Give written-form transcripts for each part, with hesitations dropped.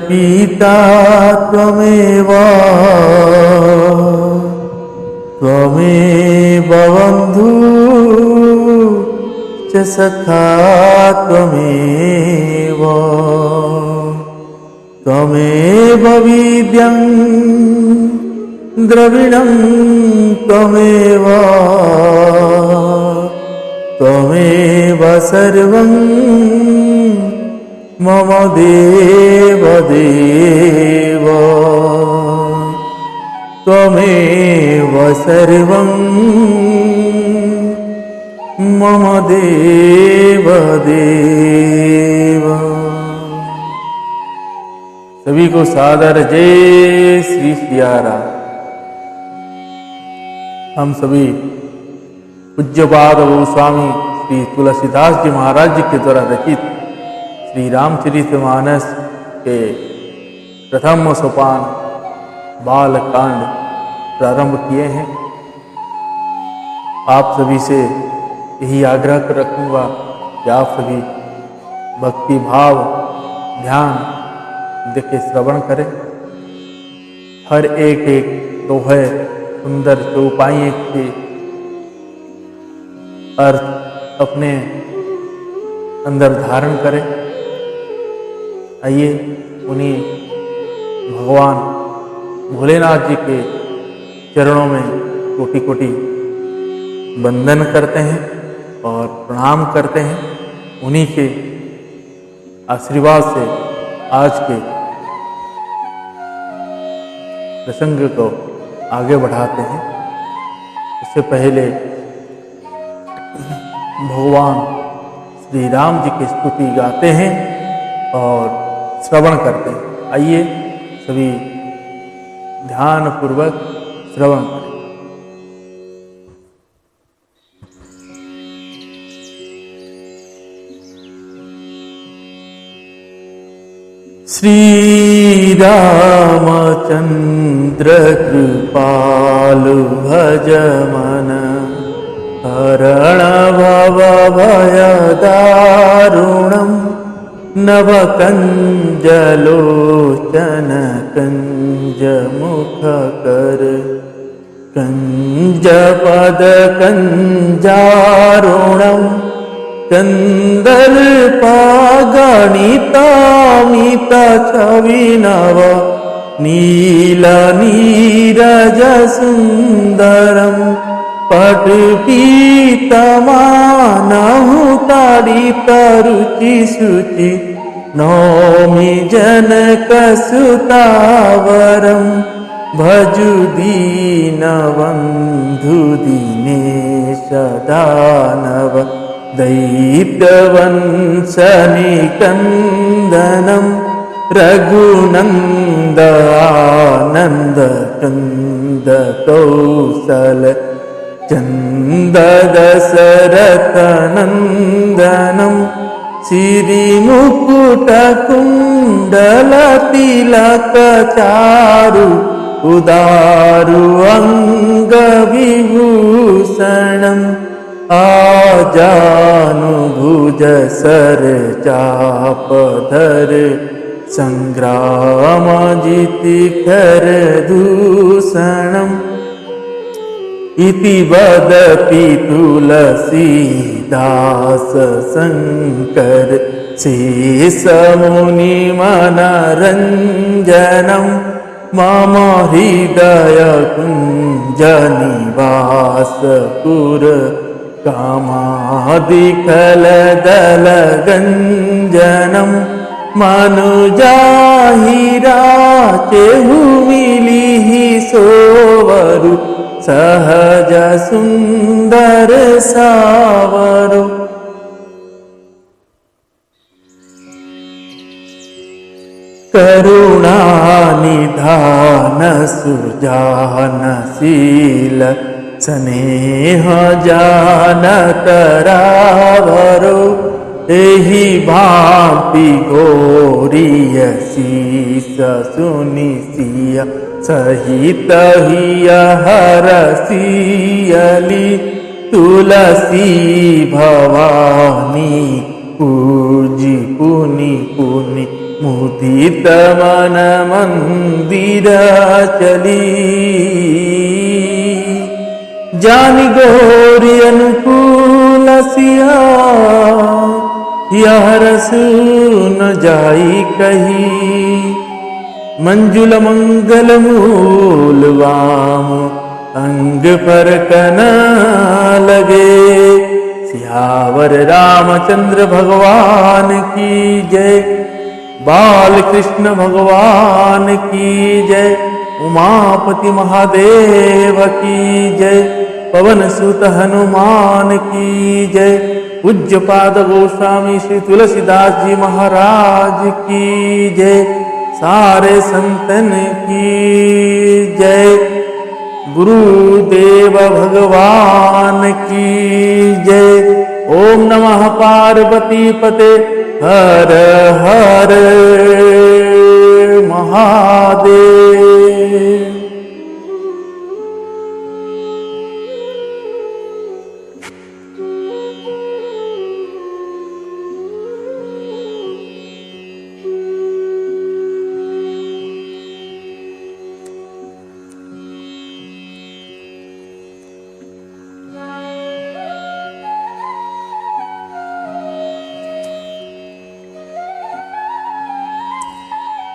पिता त्वमेव त्वमेव बन्धु च सखा त्वमेव त्वमेव विद्यं द्रविणं त्वमेव त्वमेव सर्वं मम देवदेव त्वमेव सर्वं मम देवदेव। सभी को सादर जय श्री सियाराम। हम सभी पूज्यपाद गोस्वामी श्री तुलसीदास जी महाराज जी के द्वारा रचित श्री रामचरितमानस के प्रथम सोपान बालकांड प्रारंभ किए हैं। आप सभी से यही आग्रह कर रखूँगा कि आप सभी भक्ति भाव ध्यान देखे श्रवण करें। हर एक एक दोहे सुंदर चौपाई के अर्थ अपने अंदर धारण करें। आइए उन्हीं भगवान भोलेनाथ जी के चरणों में कोटि कोटि वंदन करते हैं और प्रणाम करते हैं। उन्हीं के आशीर्वाद से आज के प्रसंग को आगे बढ़ाते हैं। इससे पहले भगवान श्री राम जी की स्तुति गाते हैं और श्रवण करते हैं। आइए सभी ध्यान पूर्वक श्रवण करें। श्री रामचंद्र कृपालु भज मन हरण भव भय दारुणं नव कंजलोचन कंज मुख कर कंज पद कंजारुणं कंदर्पगणितामित छविनव नील नीरज सुंदरं पटपीतमानहु ताडित रुचि शुचि नौमि जनकसुतावरं भजु दीनबन्धु दीनेश दानव दैत्यवंशनिकन्दनं रघुनन्द आनन्द कंद कौशल चंद दशरथ नंदनम श्रीमुकुट कुंडल तिलक चारु उदारु अंग विभूषणम आजानुभुज सर चापधर संग्राम जिति कर दूषणम इति वदति तुलसीदास शंकर शेष मुनि मनरंजनम मम हृदय कुंज निवास पुर कामादिखल दल गंजनम मनुजाहिरा चेहु मिलिहि सोवरु सहज सुंदर सावरो। करुणा निधान सुजानशील स्नेह जान करावरो एहि भांति घोरिय शीस सुनिसिया सहित हिय हरसियली तुलसी भवानी पूजी पुनि पुनि मुदित मन मंदिर चली, जानी गौरी अनुकूल सिया, यह रसू न जाई कही। मंजुल मंगल मूल वाम, अंग पर कना लगे। सियावर रामचंद्र भगवान की जय, बाल कृष्ण भगवान की जय। उमापति महादेव की जय, पवन सुत हनुमान की जय। पूज्य पाद गोस्वामी श्री तुलसीदास जी महाराज की जय। सारे संतन की जय। गुरुदेव भगवान की जय। ओम नमः पार्वती पते हर हर महादेव।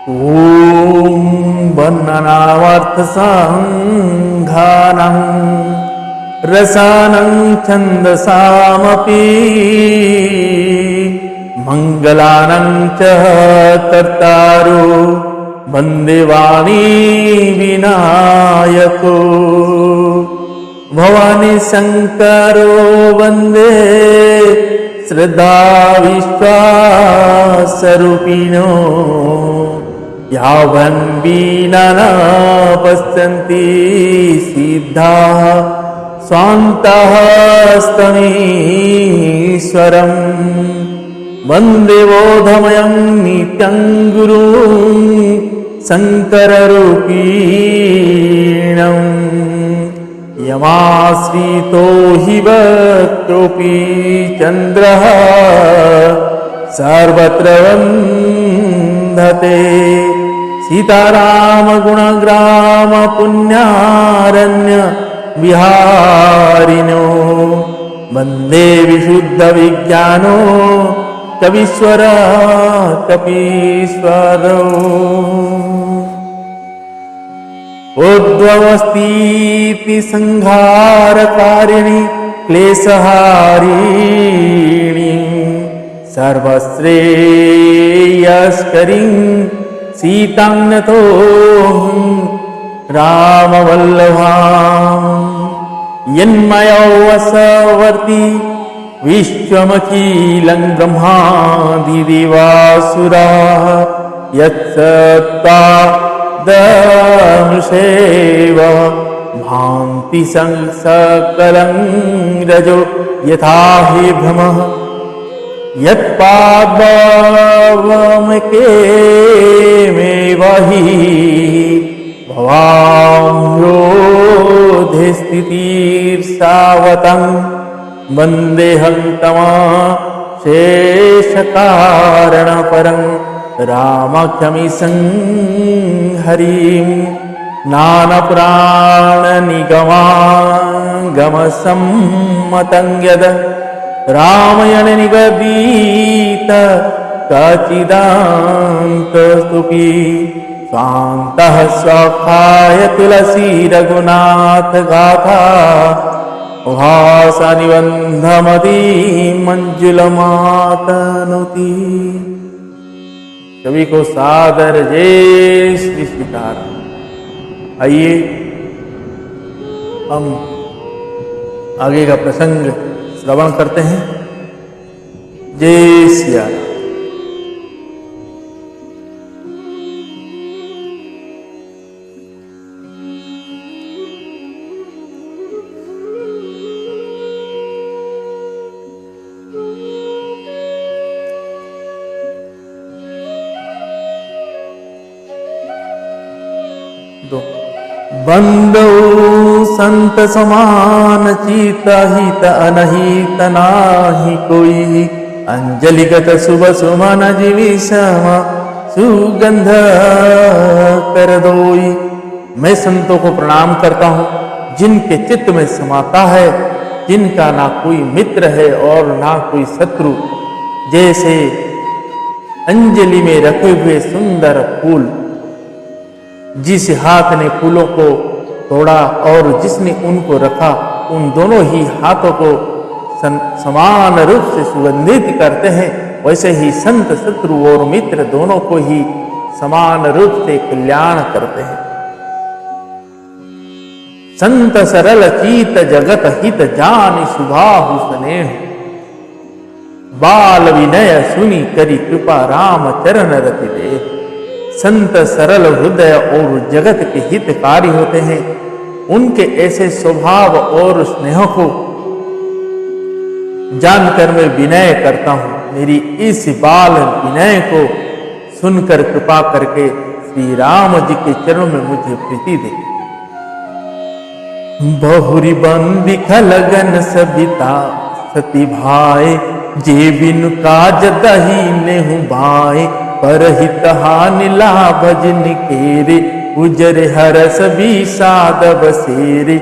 ओम वर्णनावर्थ संघानं रसानं छन्दसामपि मंगलानं च कर्तारो वन्दे वाणी विनायको। भवानी शंकरो वन्दे श्रद्धा विश्वासरूपिणो। यावन्वीना न पश्यन्ति सिद्धाः स्वान्तः स्तमीश्वरम्। वन्दे बोधमयं नित्यं गुरुं शङ्कररूपिणम्। यमाश्रितो हि वक्रोऽपि चन्द्रः सर्वत्र वन्दते। सीताराम गुणग्राम पुण्यारण्य विहारिणो। वन्दे विशुद्ध विज्ञानो कवीश्वर कपीश्वरो। उद्भवस्थिति संहारकारिणि क्लेशहारिणि। सर्वश्रेयस्करीं सीतां नतोऽहं रामवल्लभां। यन्मयो वसवर्ति विश्वमखिलं ब्रह्मादिदेवासुराः। यत्सत्त्वादमृषेव भान्ति सकलं रजो यथा हि भ्रमः। यत्पादवमकेमेव हि भवाम्रोधे स्थितिर्सावतं। वन्देऽहं तमशेषकारणपरं रामख्यमीशं हरिं। नानप्राणनिगमागमसम्मतं यद रामायण निगदीत काचिदान्तस्तुति। स्वान्तः स्वखाय तुलसी रघुनाथ गाथा। भासा निबंधमती मंजुलमातनुति। सभी को सादर जय श्री सीताराम। आइए हम आगे का प्रसंग श्रवण करते हैं। जय सिया राम। बंदो संत समान चित हित अनहित नाही कोई। अंजलिगत शुभ सुमन जीवी सम सुगंध कर दोई। मैं संतों को प्रणाम करता हूँ जिनके चित्त में समाता है, जिनका ना कोई मित्र है और ना कोई शत्रु। जैसे अंजलि में रखे हुए सुंदर फूल, जिस हाथ ने फूलों को तोड़ा और जिसने उनको रखा, उन दोनों ही हाथों को समान रूप से सुगंधित करते हैं, वैसे ही संत शत्रु और मित्र दोनों को ही समान रूप से कल्याण करते हैं। संत सरल चीत जगत हित जान सुभाहु स्नेह, बाल विनय सुनी करी कृपा राम चरण रति दे। संत सरल हृदय और जगत के हितकारी होते हैं। उनके ऐसे स्वभाव और स्नेह को जानकर मैं विनय करता हूँ। मेरी इस बाल विनय को सुनकर कृपा करके श्री राम जी के चरणों में मुझे प्रीति दे। बहुरी बंदिख लगन सबिता सती भाई, जे बिनु काज दही नेहु भाई। पर हित हानि लाभ जिन केरे, उजर हरस विषाद बसेरे।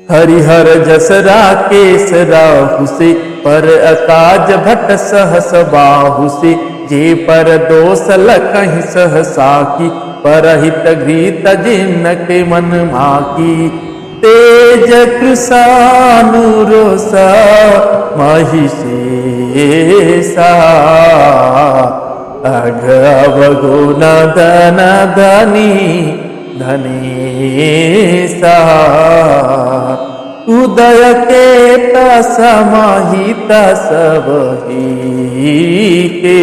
हरिहर जसरा केसरा हुसे, पर अकाज भट सहस बाहु से। जे पर दोष लखहि सहसा की, परहित घृत जिनके मन माकी। तेज कृषानुरोषा महिषेषा, अघव गुण धन धनी धनेशा। उदय के समाहित सब ही के,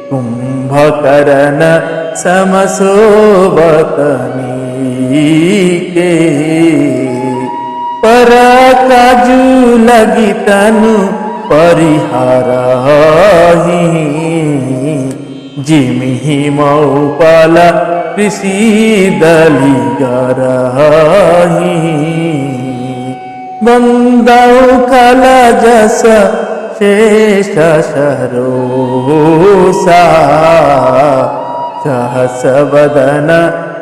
कुंभकर्ण समशोभतनी के। पर काजू लगी तनु परिहारहि, जिमिहि मौपल कृषि दली गरहि। बंदौ खल जस शेष सरोसा, सहस बदन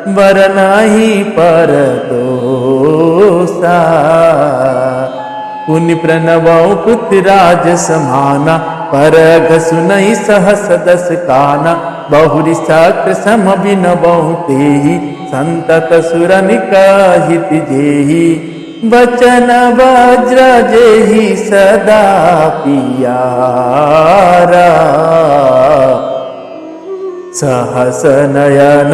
बरनाहि पर दोषा। पुनि प्रणवौ पुत्रराज समाना, पर घसुनहि सहस दस काना। बहुरी शक्र सम बिनबहु तेहि, संतत सुर निकहित जेहि। बचन वज्र जेहि सदा पियारा, सहस नयन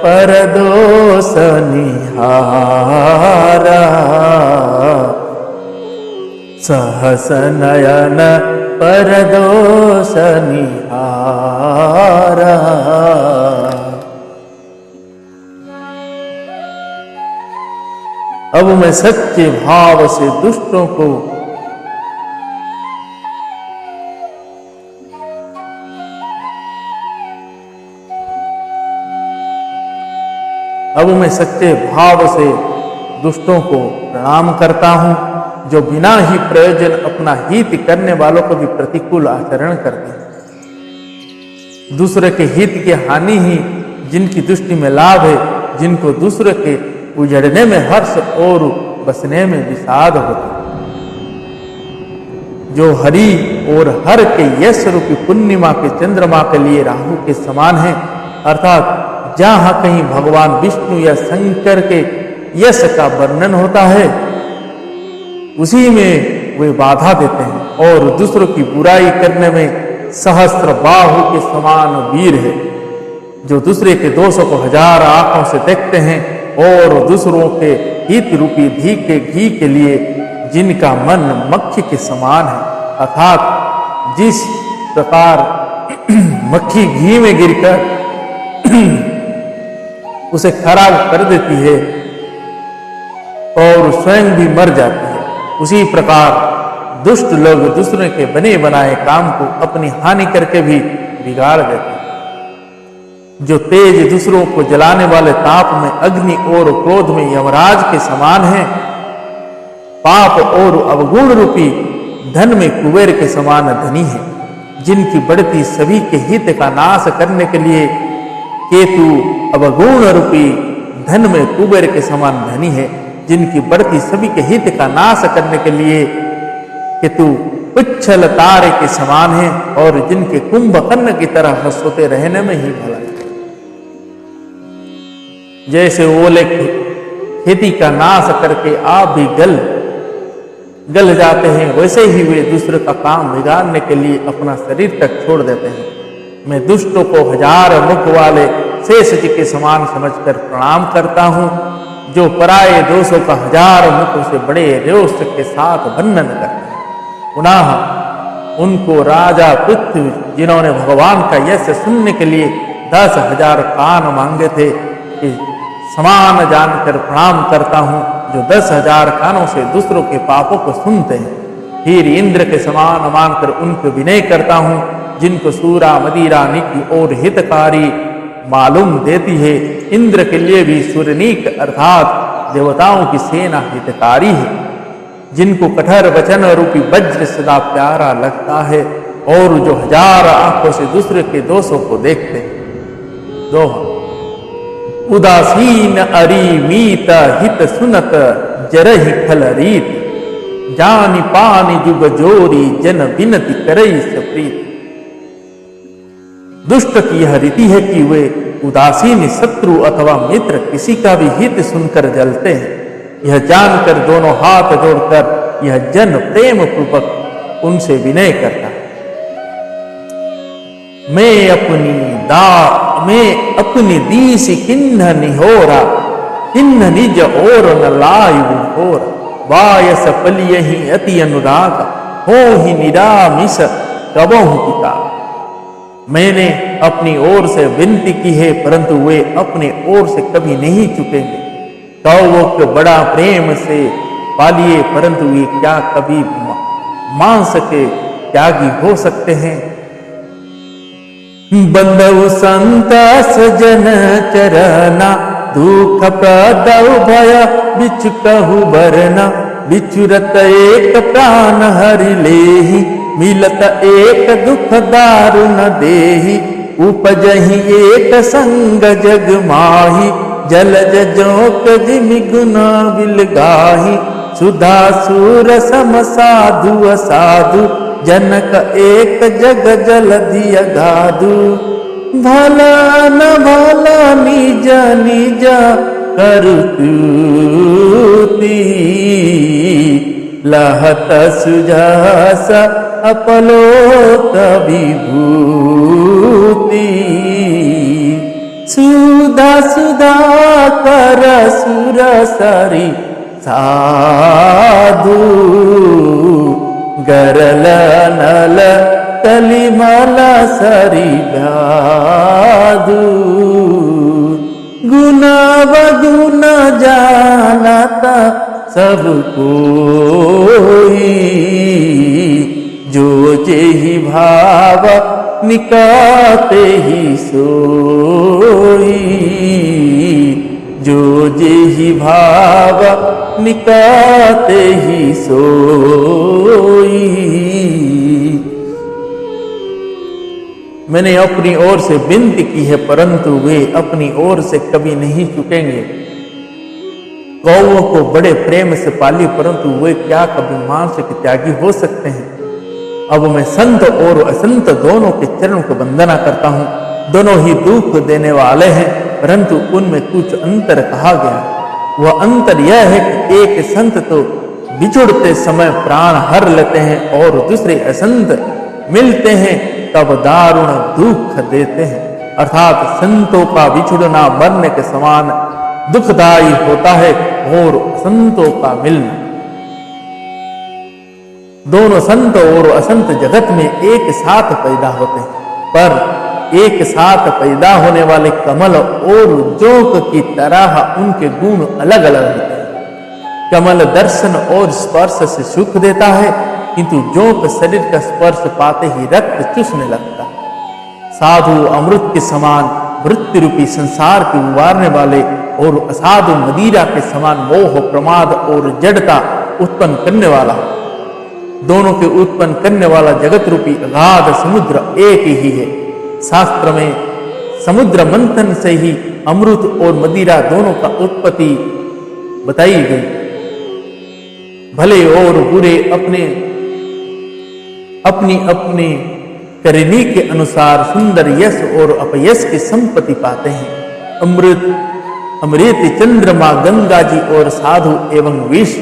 पर दोष निहारा। सहस नयन पर दोष निहारा। अब मैं सच्चे भाव से दुष्टों को दुष्टों को प्रणाम करता हूं, जो बिना ही प्रयोजन अपना हित करने वालों को भी प्रतिकूल आचरण करते हैं। दूसरे के हित की हानि ही जिनकी दृष्टि में लाभ है, जिनको दूसरे के उजड़ने में हर्ष और बसने में विषाद होता है। जो हरि और हर के यश रूपी पूर्णिमा के चंद्रमा के लिए राहु के समान है, अर्थात जहां कहीं भगवान विष्णु या शंकर के यश का वर्णन होता है, उसी में वे बाधा देते हैं और दूसरों की बुराई करने में सहस्त्र बाहु के समान वीर है, जो दूसरे के दोषों को हजार आंखों से देखते हैं और दूसरों के हित रूपी घी के लिए जिनका मन मक्खी के समान है, अर्थात जिस प्रकार मक्खी घी में गिरकर उसे खराब कर देती है और स्वयं भी मर जाती है, उसी प्रकार दुष्ट लोग दूसरे के बने बनाए काम को अपनी हानि करके भी बिगाड़ देते हैं। जो तेज दूसरों को जलाने वाले ताप में अग्नि और क्रोध में यमराज के समान है, पाप और अवगुण रूपी धन में कुबेर के समान धनी है। जिनकी बढ़ती सभी के हित का नाश करने के लिए केतु अवगुण रूपी धन में कुबेर के समान धनी है, जिनकी बढ़ती सभी के हित का नाश करने के लिए केतु उच्छल तारे के समान है, और जिनके कुंभकर्ण की तरह सोते रहने में ही भला है। जैसे ओले खेती का नाश करके आप भी गल जाते हैं, वैसे ही वे दूसरे का काम बिगाड़ने के लिए अपना शरीर तक छोड़ देते हैं। मैं दुष्टों को 1000 मुख वाले शेष जी के समान समझकर प्रणाम करता हूँ, जो पराये दोषों का 1000 मुखों से बड़े रोष के साथ वर्णन करते हैं। पुनः उनको राजा पृथ्वी, जिन्होंने भगवान का यश सुनने के लिए 10,000 कान मांगे थे, कि समान जानकर प्रणाम करता हूँ, जो 10,000 कानों से दूसरों के पापों को सुनते हैं। फिर इंद्र के समान मानकर उनको विनय करता हूँ, जिनको सूरा मदिरा नीति और हितकारी मालूम देती है। इंद्र के लिए भी सुरनीक अर्थात देवताओं की सेना हितकारी है, जिनको कठोर वचन रूपी वज्र सदा प्यारा लगता है, और जो 1000 आंखों से दूसरे के दोषों को देखते हैं। दोहा उदासीन अरिमीत हित सुनत जरहि फल रीत, जानि पानि जुग जोरी जन विनति करई सप्रीत। दुष्ट की यह रीति है कि वे उदासीन शत्रु अथवा मित्र किसी का भी हित सुनकर जलते हैं। यह जानकर दोनों हाथ जोड़कर यह जन प्रेम पूर्वक उनसे विनय करता है। मैं अपनी दीस किन्ह निहोरा, किन्ह निज और न लायु होरा। वायस पलियहि अति अनुराग, हो ही निरामिष कबहु पिता। मैंने अपनी ओर से विनती की है, परंतु वे अपने ओर से कभी नहीं चुकेंगे। कौवक बड़ा प्रेम से पालिए, परंतु वे क्या कभी मांस के त्यागी हो सकते हैं। बंधु संत सजन चरना, दुख प्रदौ भय बिचुकहु बरना। बिचुरत एक प्राण हरि लेहि, मिलत एक दुख दारुण देहि। उपजहि एक संग जग माहि, जलज जोक जिमि गुना बिलगाहि। सुधा सुर सम साधु असाधु, जनक एक जग जलधि अगाधु। भला न भला निज निज करतूति, लहत सुजास अपलोक विभूति। सुधा सुधा कर सुर सरी साधु, गरल नल कलिमल सरी गाधु। गुना वगुन जानता सब कोई, जो जेहि भाव निकाते ही सोई। जो जेहि भाव निकाते ही सोई। मैंने अपनी ओर से विनती की है, परंतु वे अपनी ओर से कभी नहीं चुकेंगे। गौओं को बड़े प्रेम से पाली, परंतु वे क्या कभी मांस के त्यागी हो सकते हैं। अब मैं संत और असंत दोनों के चरणों को वंदना करता हूँ। दोनों ही दुख देने वाले हैं, परंतु उनमें कुछ अंतर कहा गया। वह अंतर यह है कि एक संत तो बिछुड़ते समय प्राण हर लेते हैं, और दूसरे असंत मिलते हैं तब दारुण दुख देते हैं। अर्थात संतों का बिछुड़ना मरने के समान दुखदायी होता है, और संतों का मिलना। दोनों संत और असंत जगत में एक साथ पैदा होते हैं, पर एक साथ पैदा होने वाले कमल और जोक की तरह उनके गुण अलग अलग होते हैं। कमल दर्शन और स्पर्श से सुख देता है, किंतु जोक शरीर का स्पर्श पाते ही रक्त चूसने लगता है। साधु अमृत के समान वृत्ति रूपी संसार को उबारने वाले, और असाधु मदिरा के समान मोह प्रमाद और जड़ता उत्पन्न करने वाला। दोनों के उत्पन्न करने वाला जगत रूपी अगाध समुद्र एक ही है। शास्त्र में समुद्र मंथन से ही अमृत और मदिरा दोनों का उत्पत्ति बताई गई। भले और बुरे अपनी अपनी करनी के अनुसार सुंदर यश और अपयश की संपत्ति पाते हैं। अमृत चंद्रमा, गंगा जी और साधु एवं विष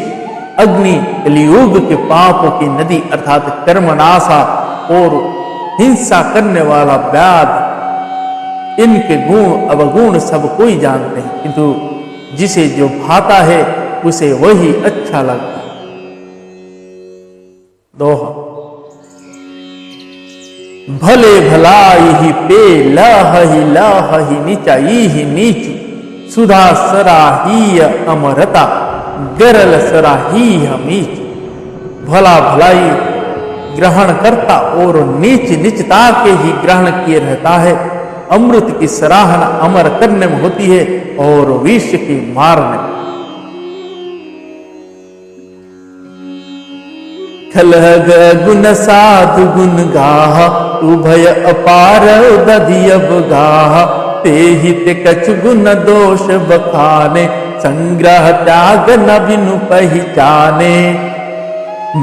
अग्नि कलियुग के पापों की नदी अर्थात कर्मनाशा और हिंसा करने वाला व्याध, इनके गुण अवगुण सब कोई जानते हैं, किंतु जिसे जो भाता है उसे वही अच्छा लगता है। दोहा। भले भलाई ही पे लही नीचाई ही नीच, सुधा सराहीय अमरता गरल सराही मीच। भला भलाई ग्रहण करता और नीच नीचता के ही ग्रहण किए रहता है। अमृत की सराहना अमर करने में होती है और विष की मारने में। खलग गुण साधु गुण गाह, उभय अपार दधियब गाह। ते हित कछ गुण दोष बखाने, संग्रह त्याग न बिनु पहचाने।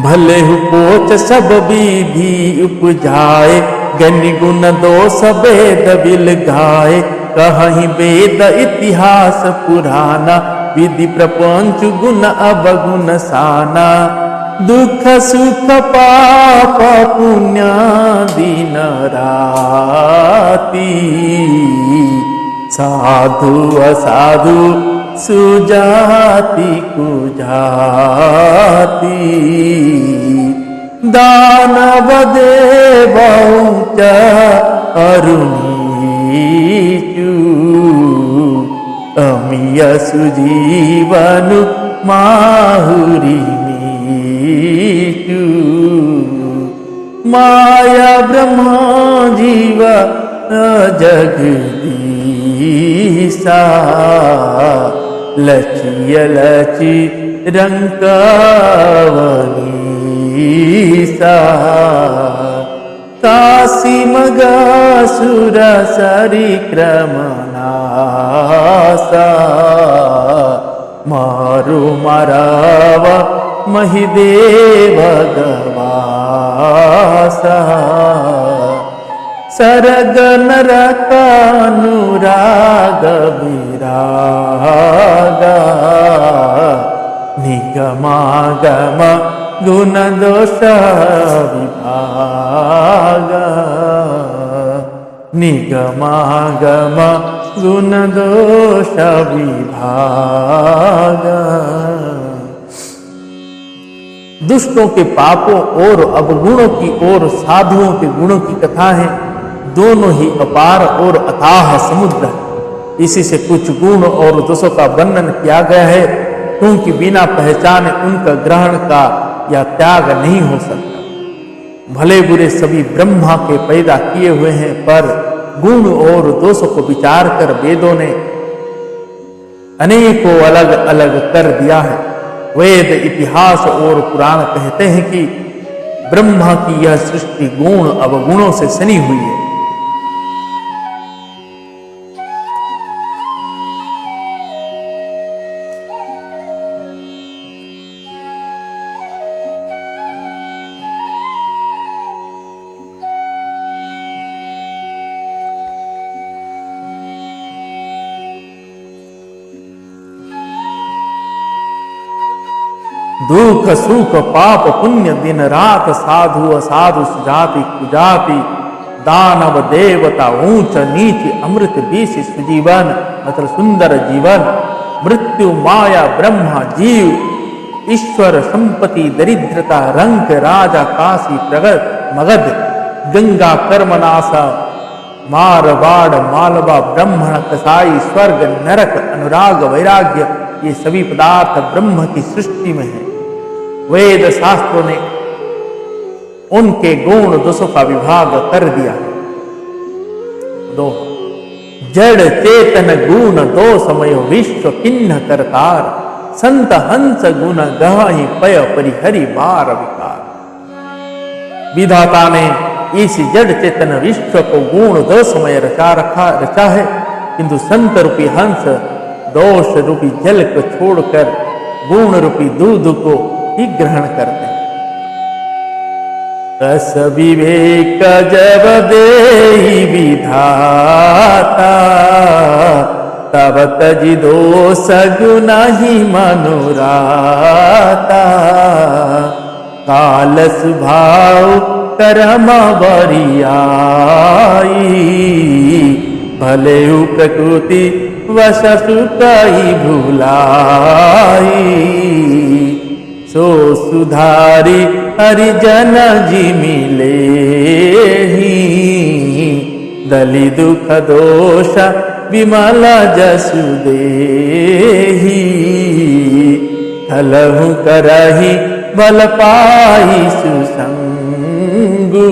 भले हु पोच सब विधि उपजाए, गनि गुण दोष वेद बिल गाए। कहीं वेद इतिहास पुराना, विधि प्रपंच गुण अवगुण साना। दुख सुख पाप पुण्य दिन राती, साधु असाधु सुजाति कुजाति। दानव देवौच अरुणीचु, अमिय सुजीवनु माहुरी नीचु। माया ब्रह्मा जीव जगदीशा, लचिय लचि रंकावनीसा। काशी मगासुर सरिक्रमनासा, मारु मराव महिदेव गवासा। सरग नरकानुराग विरागा, निगमागम गुण दोष विभागा। निगमागम गुण दोष विभागा। दुष्टों के पापों और अवगुणों की और साधुओं के गुणों की कथा है। दोनों ही अपार और अथाह समुद्र है। इसी से कुछ गुण और दोषों का वर्णन किया गया है, क्योंकि बिना पहचाने उनका ग्रहण का या त्याग नहीं हो सकता। भले बुरे सभी ब्रह्मा के पैदा किए हुए हैं, पर गुण और दोषों को विचार कर वेदों ने अनेकों अलग अलग कर दिया है। वेद इतिहास और पुराण कहते हैं कि ब्रह्मा की यह सृष्टि गुण अवगुणों से सनी हुई है। दुख सुख पाप पुण्य दिन रात, साधु असाधु सुजाति कुजाति। दानव देवता ऊंच नीच, अमृत बीस सुजीवन मतलब सुंदर जीवन। मृत्यु माया ब्रह्मा जीव, ईश्वर संपत्ति दरिद्रता। रंक राजा काशी प्रगत मगध, गंगा कर्मनाशा। मारवाड़ मालवा ब्राह्मण कसाई, स्वर्ग नरक अनुराग वैराग्य, ये सभी पदार्थ ब्रह्म की सृष्टि में है। वेद शास्त्रों ने उनके गुण दोषों का विभाग कर दिया। दो जड़ चेतन गुण दोषमय विश्व किन्ह करतार। संत हंस गुण गहि पय परिहरि बार विकार। विधाता ने इस जड़ चेतन विश्व को गुण दोषमय रचा है, किंतु संत रूपी हंस दोष रूपी जल को छोड़कर गुण रूपी दूध को ही ग्रहण करते हैं। रस विवेक जब देहि विधाता, तब तजि दोष गुण ही मनोराता। काल स्वभाव कर्म बरियाई, भले प्रकृति वश सुखई भुलाई। सो सुधारी हरिजन जिमि लेहि, दलि दुख दोष विमल जसु देहि। हलहु करहि बल पाई सुसंगु,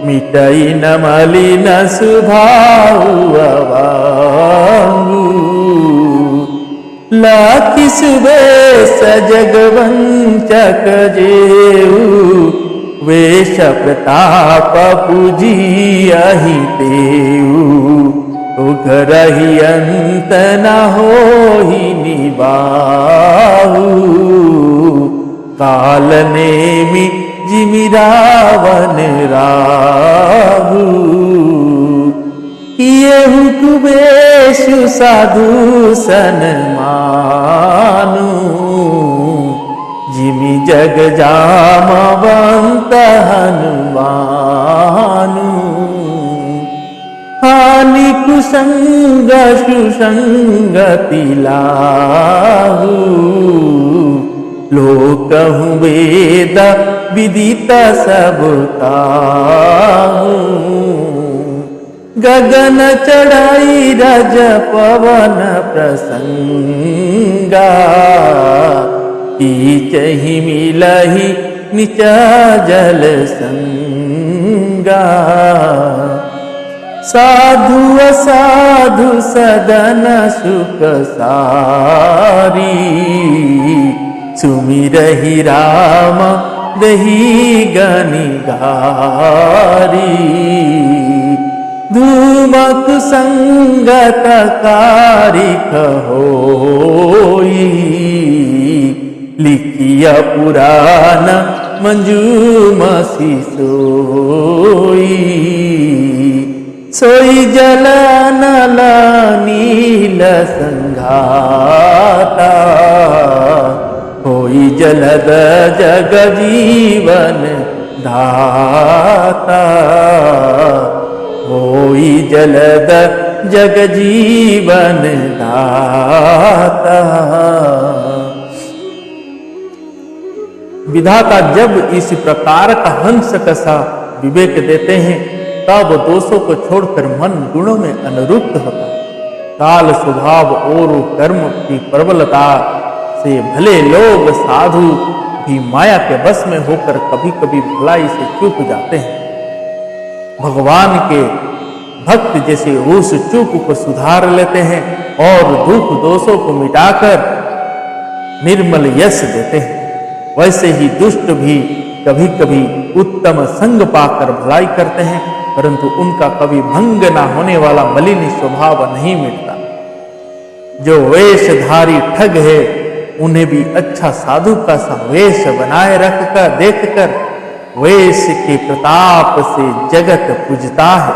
मिटई न मलिन स्वभाव अवांगु। लाखि सुबेश जगवंचक जेऊ, वेश प्रताप पूजियहि तेऊ। उघरहि अंत न होहि निबाहु, काल नेमि जिमि रावण राहु। किएहु कुबेशु साधु सन्मानु, जिमि जग जामवंत हनुमानु। हानि कुसंग सुसंगति लाहु, लोकहु वेद विदित सब काहू। गगन चढ़ाई रज पवन प्रसंगा, कीचहि मिलहि निच जल संगा। साधु असाधु सदन सुख सारी, सुमिरहि राम दहि गनिगारी। धूमक संगत कारिक होई, लिखिय पुराण मंजूमसी सोई। सोई जल नल नील संघाता, होई जलद जग जीवन दाता। होई जलद जग जीवन दाता। विधाता जब इस प्रकार का हंस कसा विवेक देते हैं, तब दोषों को छोड़कर मन गुणों में अनुरुक्त होता है। काल स्वभाव और कर्म की प्रबलता से भले लोग साधु भी माया के बस में होकर कभी कभी भलाई से चूक जाते हैं। भगवान के भक्त जैसे उस चूक को सुधार लेते हैं और दुख दोषों को मिटाकर निर्मल यश देते हैं, वैसे ही दुष्ट भी कभी कभी उत्तम संग पाकर भलाई करते हैं, परंतु उनका कभी भंग न होने वाला मलिन स्वभाव नहीं मिटता। जो वेशधारी ठग है, उन्हें भी अच्छा साधु का सा वेश बनाए रखकर देखकर वेश के प्रताप से जगत पूजता है,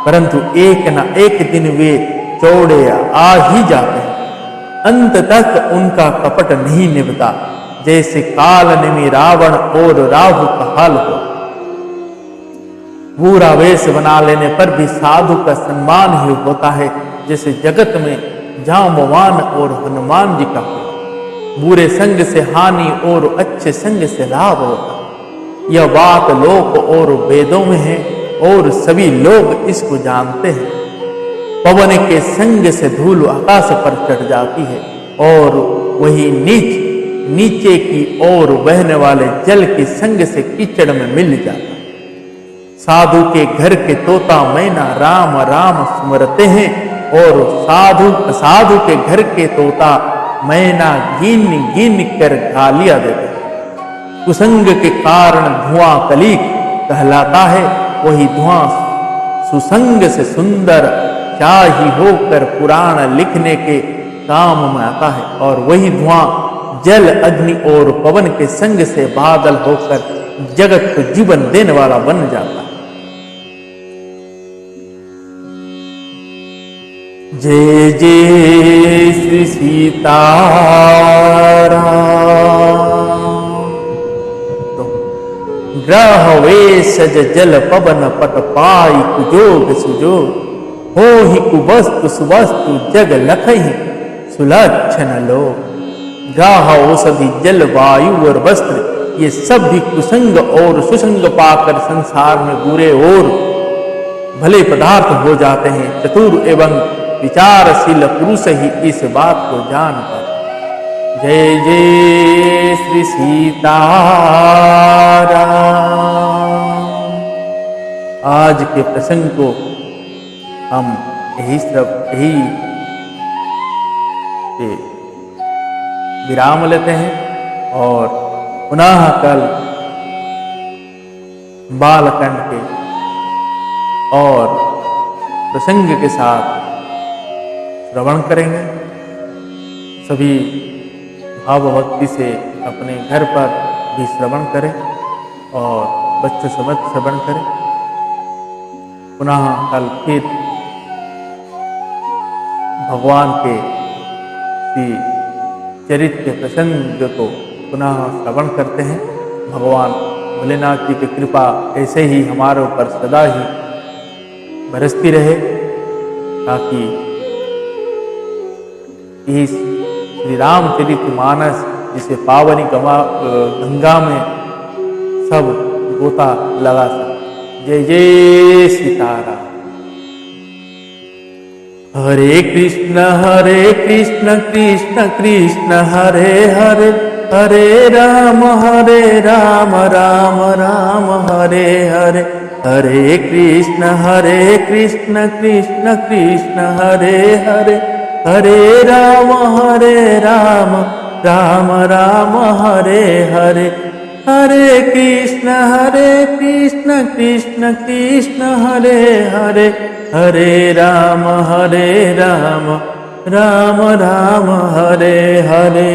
परंतु एक न एक दिन वे चौड़े आ ही जाते हैं। अंत तक उनका कपट नहीं निभता, जैसे काल निमि रावण और राहु का हाल हो। बुरा वेश बना लेने पर भी साधु का सम्मान ही होता है, जैसे जगत में जाम्बवान और हनुमान जी का हो। बुरे संग से हानि और अच्छे संग से लाभ होता। यह बात लोक और वेदों में है और सभी लोग इसको जानते हैं। पवन के संग से धूल आकाश पर चढ़ जाती है और वही नीचे की ओर बहने वाले जल के संग से कीचड़ में मिल जाता है। साधु के घर के तोता मैना राम राम सुमरते हैं और साधु के घर के तोता मैना गिन गिन कर गालियां देते हैं। कुसंग के कारण धुआं कलीक कहलाता है, वही धुआं सुसंग से सुंदर शाही होकर पुराण लिखने के काम में आता है। और वही धुआं जल, अग्नि और पवन के संग से बादल होकर जगत को जीवन देने वाला बन जाता है। जय जय श्री सीताराम। तो ग्रह वेशज जल पवन पट पाई कुजोग सुजोग, हो ही कुवस्तु सुवस्तु जग लखहि सुलक्षण लोग। ग्रह औषधि जल वायु और वस्त्र, ये सब भी कुसंग और सुसंग पाकर संसार में बुरे और भले पदार्थ हो जाते हैं। चतुर एवं विचारशील पुरुष ही इस बात को जान पाते। जय जय श्री सीताराम। आज के प्रसंग को हम यही विराम लेते हैं और पुनः कल बालकांड के और प्रसंग के साथ श्रवण करेंगे। सभी भाव भक्ति से अपने घर पर भी श्रवण करें और बच्चों समेत श्रवण करें। पुनः कल फिर भगवान के श्री चरित्र के प्रसंग को पुनः श्रवण करते हैं। भगवान भोलेनाथ जी की कृपा ऐसे ही हमारे ऊपर सदा ही बरसती रहे, ताकि इस श्री रामचरितमानस जिसे पावनी गंगा में सब गोता लगा सके। जय जय सीताराम। हरे कृष्ण कृष्ण कृष्ण हरे हरे, हरे राम राम राम हरे हरे। हरे कृष्ण कृष्ण कृष्ण हरे हरे, हरे राम राम राम हरे हरे। हरे कृष्ण कृष्ण कृष्ण हरे हरे, हरे राम राम राम हरे हरे।